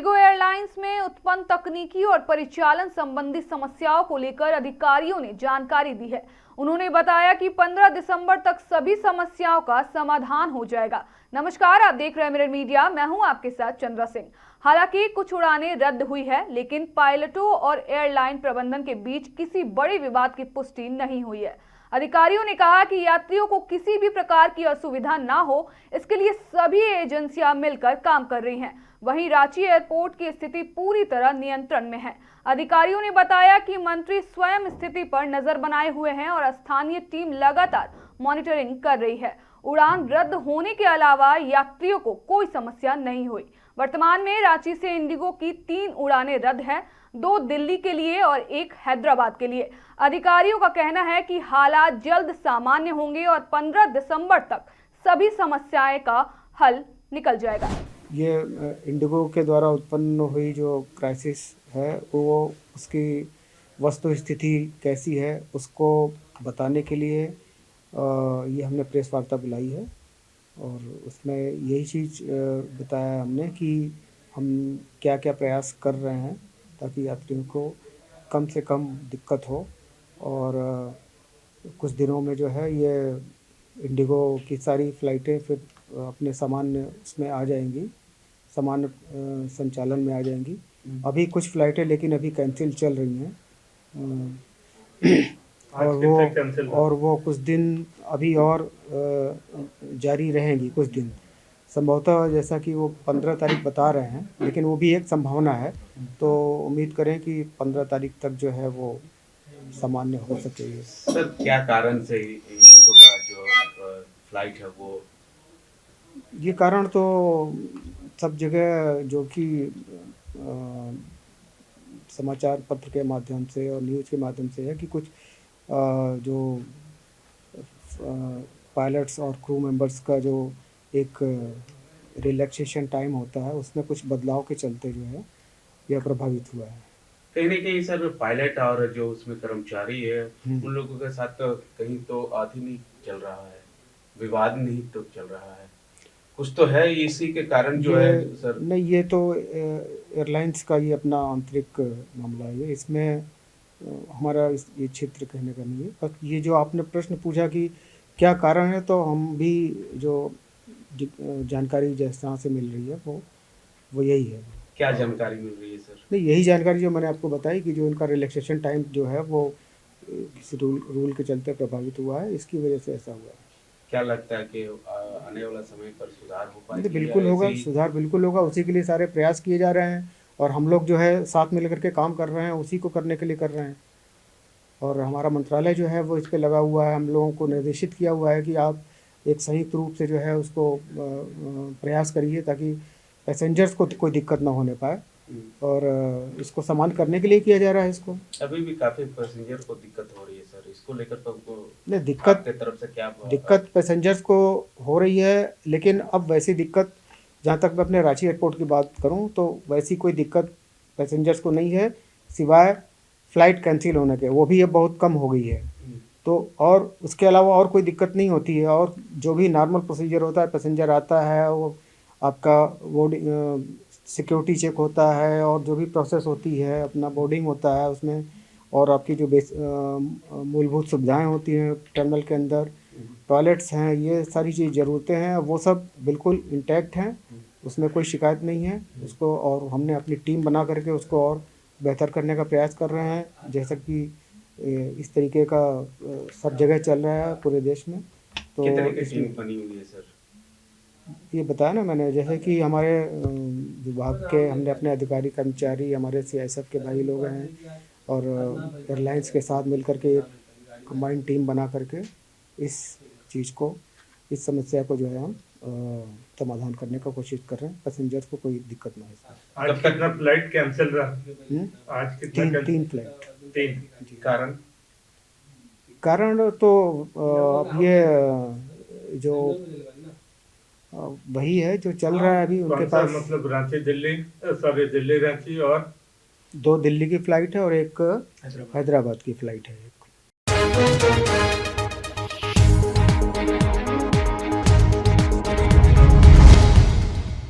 Indigo airlines में उत्पन्न तकनीकी और परिचालन संबंधी समस्याओं को लेकर अधिकारियों ने जानकारी दी है। उन्होंने बताया कि 15 दिसंबर तक सभी समस्याओं का समाधान हो जाएगा। नमस्कार, आप देख रहे हैं मिरर मीडिया। मैं हूं आपके साथ चंद्रा सिंह। हालांकि कुछ उड़ानें रद्द हुई है, लेकिन पायलटों और एयरलाइन प्रबंधन के बीच किसी बड़े विवाद की पुष्टि नहीं हुई है। अधिकारियों ने कहा कि यात्रियों को किसी भी प्रकार की असुविधा ना हो, इसके लिए सभी एजेंसियां मिलकर काम कर रही हैं। वहीं रांची एयरपोर्ट की स्थिति पूरी तरह नियंत्रण में है। अधिकारियों ने बताया कि मंत्री स्वयं स्थिति पर नजर बनाए हुए हैं और स्थानीय टीम लगातार मॉनिटरिंग कर रही है। उड़ान रद्द होने के अलावा यात्रियों को कोई समस्या नहीं हुई। वर्तमान में रांची से इंडिगो की 3 उड़ानें रद्द हैं, 2 दिल्ली के लिए और 1 हैदराबाद के लिए। अधिकारियों का कहना है कि हालात जल्द सामान्य होंगे और 15 दिसंबर तक सभी समस्याएं का हल निकल जाएगा। ये इंडिगो के द्वारा उत्पन्न हुई जो क्राइसिस है वो उसकी वस्तु स्थिति कैसी है उसको बताने के लिए ये हमने प्रेस वार्ता बुलाई है और उसमें यही चीज़ बताया हमने कि हम क्या क्या प्रयास कर रहे हैं ताकि यात्रियों को कम से कम दिक्कत हो। और कुछ दिनों में जो है ये इंडिगो की सारी फ़्लाइटें फिर अपने सामान्य उसमें आ जाएंगी, सामान्य संचालन में आ जाएंगी। अभी कुछ फ़्लाइटें लेकिन अभी कैंसिल चल रही हैं और वो कुछ दिन अभी और जारी रहेंगी कुछ दिन। संभवतः जैसा कि वो 15 तारीख बता रहे हैं, लेकिन वो भी एक संभावना है। तो उम्मीद करें कि 15 तारीख तक जो है वो सामान्य हो सकेगी। सर, क्या कारण से इंडिगो का जो फ्लाइट है वो? ये कारण तो सब जगह जो कि समाचार पत्र के माध्यम से और न्यूज़ के माध्यम से है कि कुछ जो पायलट्स और क्रू मेंबर्स का जो एक रिलैक्सेशन टाइम होता है उसमें कुछ बदलाव के चलते जो है यह प्रभावित हुआ है। कहीं ना कहीं सर पायलट और जो उसमें कर्मचारी है उन लोगों के साथ कहीं तो आधी नहीं चल रहा है, विवाद नहीं तो चल रहा है, कुछ तो है इसी के कारण जो है सर। नहीं, ये तो एयरलाइंस का ये अपना आंतरिक मामला है, इसमें हमारा ये क्षेत्र कहने का नहीं है। पर ये जो आपने प्रश्न पूछा कि क्या कारण है, तो हम भी जो जानकारी जिस तरह से मिल रही है वो यही है। क्या जानकारी मिल रही है सर? नहीं, यही जानकारी जो मैंने आपको बताई कि जो इनका रिलैक्सेशन टाइम जो है वो किसी रूल के चलते प्रभावित हुआ है, इसकी वजह से ऐसा हुआ है। क्या लगता है कि आने वाला समय पर सुधार हो पाएगा? बिल्कुल होगा, सुधार बिल्कुल होगा। उसी के लिए सारे प्रयास किए जा रहे हैं और हम लोग जो है साथ मिलकर के काम कर रहे हैं, उसी को करने के लिए कर रहे हैं। और हमारा मंत्रालय जो है वो इस पे लगा हुआ है, हम लोगों को निर्देशित किया हुआ है कि आप एक संयुक्त रूप से जो है उसको प्रयास करिए ताकि पैसेंजर्स को कोई दिक्कत ना होने पाए, और इसको सामान्य करने के लिए किया जा रहा है इसको। अभी भी काफ़ी पैसेंजर को दिक्कत हो रही है सर, इसको लेकर तो हमको नहीं, दिक्कत की तरफ से क्या दिक्कत पैसेंजर्स को हो रही है, लेकिन अब वैसी दिक्कत, जहाँ तक मैं अपने रांची एयरपोर्ट की बात करूँ तो वैसी कोई दिक्कत पैसेंजर्स को नहीं है, सिवाय फ़्लाइट कैंसिल होने के, वो भी अब बहुत कम हो गई है। तो और उसके अलावा और कोई दिक्कत नहीं होती है। और जो भी नॉर्मल प्रोसीजर होता है, पैसेंजर आता है, वो आपका बोर्डिंग सिक्योरिटी चेक होता है और जो भी प्रोसेस होती है, अपना बोर्डिंग होता है उसमें, और आपकी जो मूलभूत सुविधाएं होती हैं टर्मिनल के अंदर, टॉयलेट्स हैं, ये सारी चीज़ ज़रूरतें हैं, वो सब बिल्कुल इंटैक्ट हैं, उसमें कोई शिकायत नहीं है उसको। और हमने अपनी टीम बना करके उसको और बेहतर करने का प्रयास कर रहे हैं, जैसा कि इस तरीके का सब जगह चल रहा है पूरे देश में। तो टीम बनी हुई है सर? ये बताया ना मैंने, जैसे कि हमारे विभाग के हमने अपने अधिकारी कर्मचारी, हमारे CISF के भाई लोग हैं और एयरलाइंस के साथ मिलकर के एक कंबाइंड टीम बना करके इस चीज़ को, इस समस्या को जो है हम समाधान करने का कोशिश कर रहे हैं, पैसेंजर्स को कोई दिक्कत ना हो। आज कितना फ्लाइट कैंसिल रहा? आज कितना? 3 फ्लाइट। 3 कारण तो ये जो वही है जो चल रहा है अभी उनके पास। मतलब रांची दिल्ली, सॉरी दिल्ली रांची, और 2 दिल्ली की फ़्लाइट है और एक हैदराबाद की फ़्लाइट है।